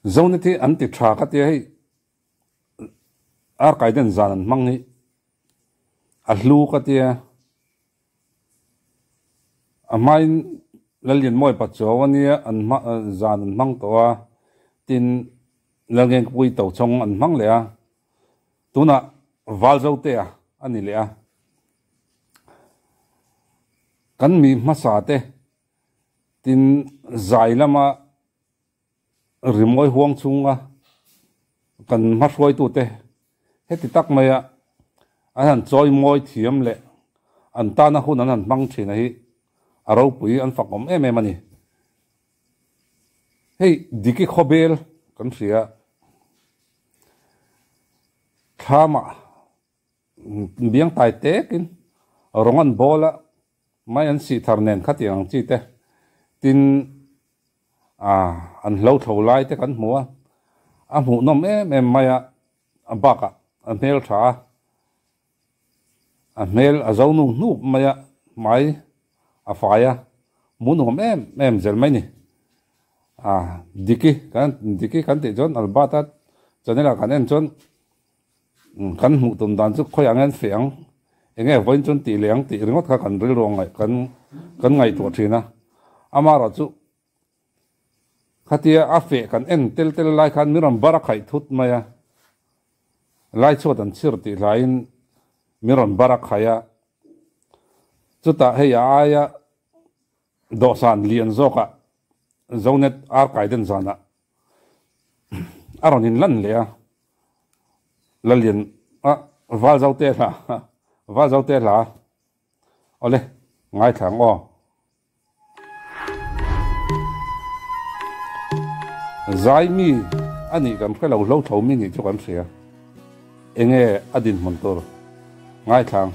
zone thi an ti tha ka ti hei ar kai den zan mang hi a hlu ka ti a main lalin moi pa chawania an ma zan mang to a tin langen pui to chong an mang le a tuna wal zo te a ani le a kan mi masa te tin zai lama rimoi huang chunga kan ma hroi tu te heti tak maya an choi moi thiam le an ta na hun an mang thina hi aro pui an fakom em em ani hey diki khobel kan ria thama biang tai tekin rongan bola mai an si tharnen khatiang chi te tin an lo tho lai te kan hmuwa a hmu nom em maya a baka a mel tha a mel a zo nu nu maya mai a faya munum em zel mai ni diki kan te jon albata chanela kan en jon kan hmu tum dan chu khoi angen feang enge voin chon ti leng ti ringot kha kan ril rong ngai kan ngai tu thina amara chu khatia afe kan en tel lai khan miram bara khai thut maya lai chot an chir ti lain miram bara khaya chuta heya aya do san lian zoka zonet ar kai den zana aron in lan le a lalien wal zaute la ole ngai thang o zai mi ani kam khelo lo tho mi ni chu kam sia enge adin montor ngai thang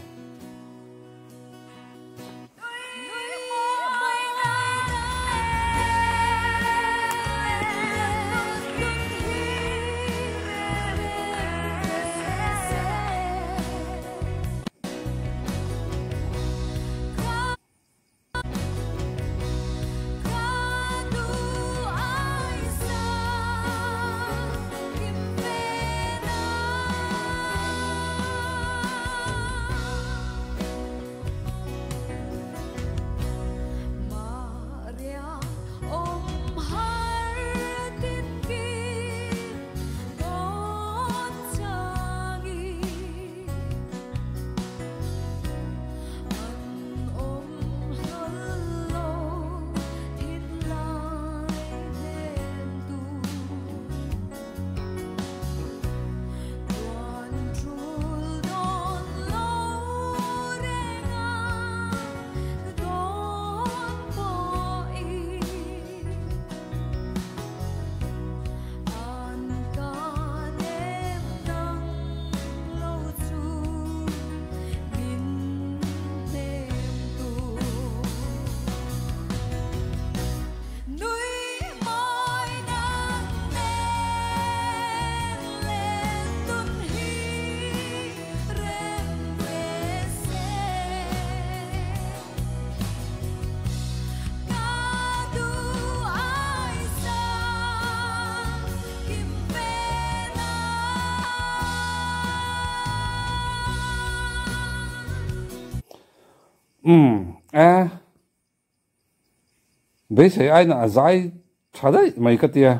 bây giờ ai na zai thà đấy mấy cái tia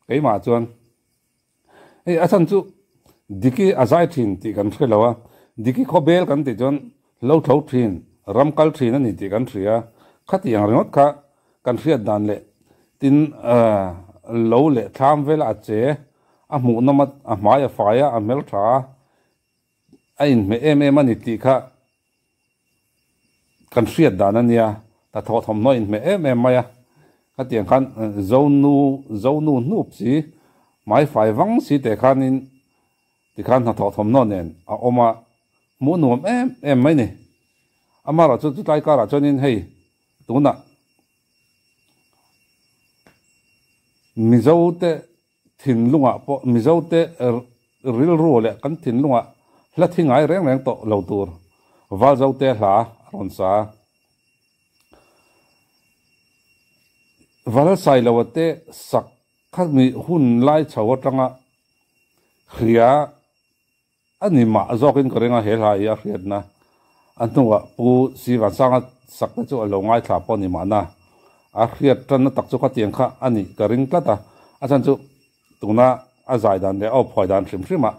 cái mà chuan ấy à thằng chú diki azai thin ti kan thre lawa diki khobel kan ti jon lo thlo thin ramkal thin ani ti kan thria khati ang ringot kha kan thria dan le tin lo le tham vel a che a mu namat a maya faya a mel tha a in me em ani ti kha kan thria dan ania ta tho thom no in me em maya khati ang khan zonu nup si mai fai wang si te khan in ti khan na tho thom no nen a oma mu nuam em mai ni amara chu tai kara chonin hei tuna mizote thin lunga po mizote ril ro le kan thin lunga hla thingai reng to lo tur wal zote hla ron sa wal sai lawate sak khát mi hun lai chầu trăng á khía anh ni mà do cái cái nga hel hai ya khiat na anh tung à pu si van sang á sắc cái chỗ lâu ngay thả po ni mà na à khiat trăn nó tắc chỗ cái tiếng khác anh ni cái ring tát à anh chân chỗ tung na à dài đàn để ao phơi đàn sim sim mà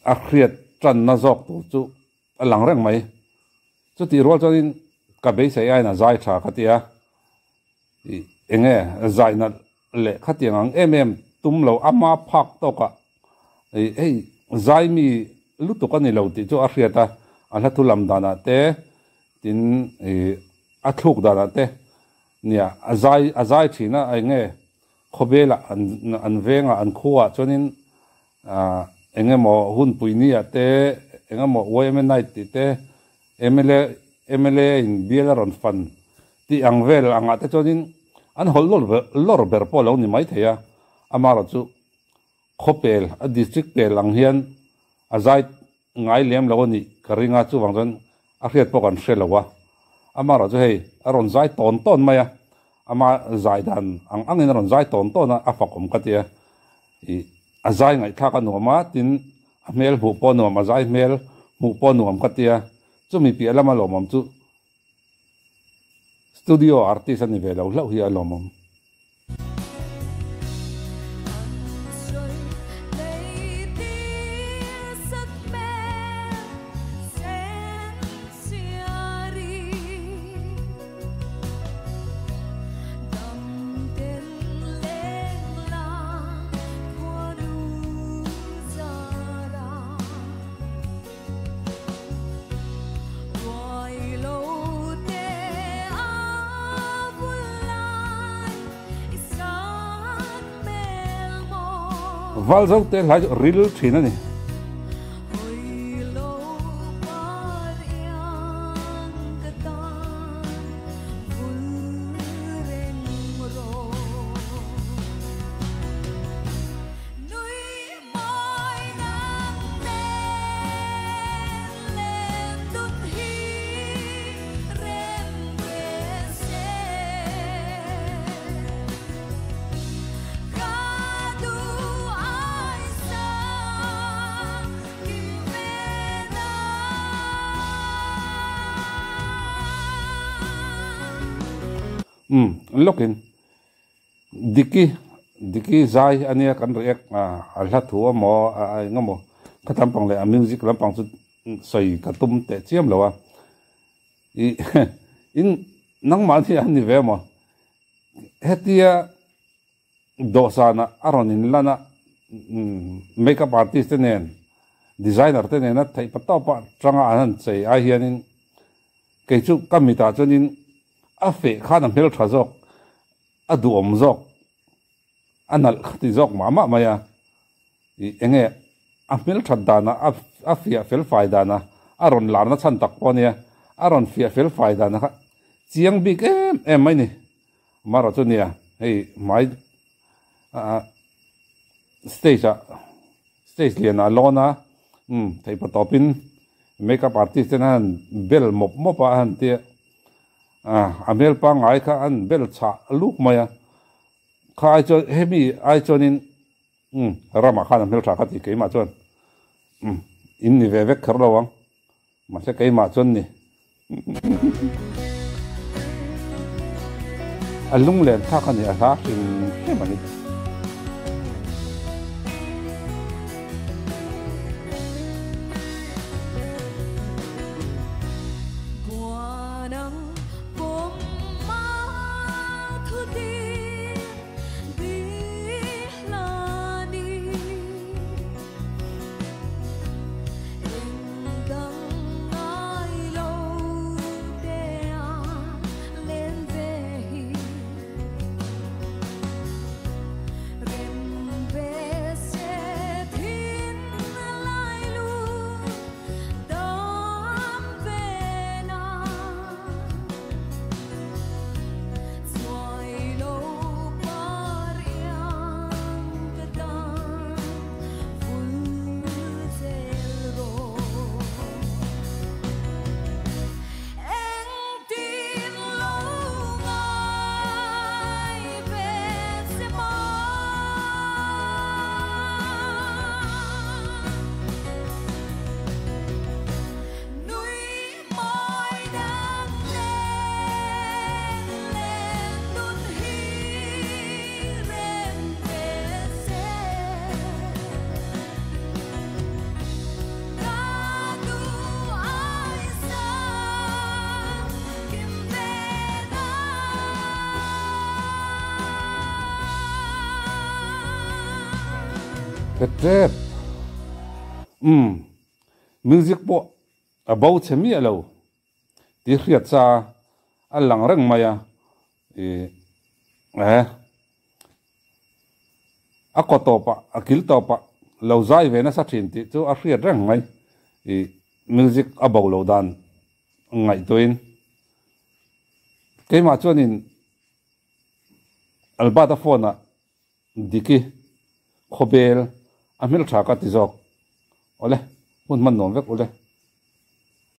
à khiat trăn nó dọc chỗ à lăng reng mấy chỗ tí rồi cho nên cái bế sẽ ai na dài thả cái tia anh nghe dài na lệ cái tiếng em tum lâu ama phak to cả ấy dài mi lúc tụi con này lâu thì cho à khiat ta anh hát thu làm đàn à té tin à thục đàn à té nè à dài chỉ na anh nghe khó bê là anh về ngà anh khua cho nên anh nghe mò hun bùi ni à té anh nghe mò quay em này thì té MLA in bia là ron fan thì anh về là anh à té cho nên anh hol lor ber po lâu ni mấy thế à amara chu khó bê à district bê lang hiền à dài ngay liam lâu ni karinga chu wang jon a khiat po kan shel lawa amara chu hei aron zai ton maya ama zai dan ang in ron zai ton na afakom katia I a zai ngai thaka no ma tin mel hu po no ma zai mel mu po no am katia chu mi pi alama lo mam chu studio artist ani ve lo hi lo mam val zau te lai ril thina ni lokin diki zai ania kan react alha thu mo ngamo khatam pang le music lam pang chu soi katum te chiam lawa I in nang ma thi ani ve mo hetia dosana aronin lana makeup artist nen designer te nen thai pato pa tranga an chei a hianin ke chu kamita chunin a fe khana mel thazok aduom zok anal khati zok mama maya I enge amil thadana afia fel faidana aron larna chan tak ponia aron fia fel faidana kha chiang big em mai ni mara chunia hei mai stage liana lona thei patopin makeup artist na bel mop han tia amel pa ngai kha an bel cha luk maya khai cho hemi ai cho nin rama khan amel tha ka ti ke ma chon in ni ve ve khar lawang ma se ke ma chon ni alung len tha ka ni a ha sin he ma ni trep music po about chemi alo ti riat cha alang rang maya a ko to pa akil to pa lo zai ve na sa thin ti chu a riat rang mai music about lo dan ngai toin ke ma chuanin albata phone a diki khobel amel thaka ti jok ole hun man nom vek ole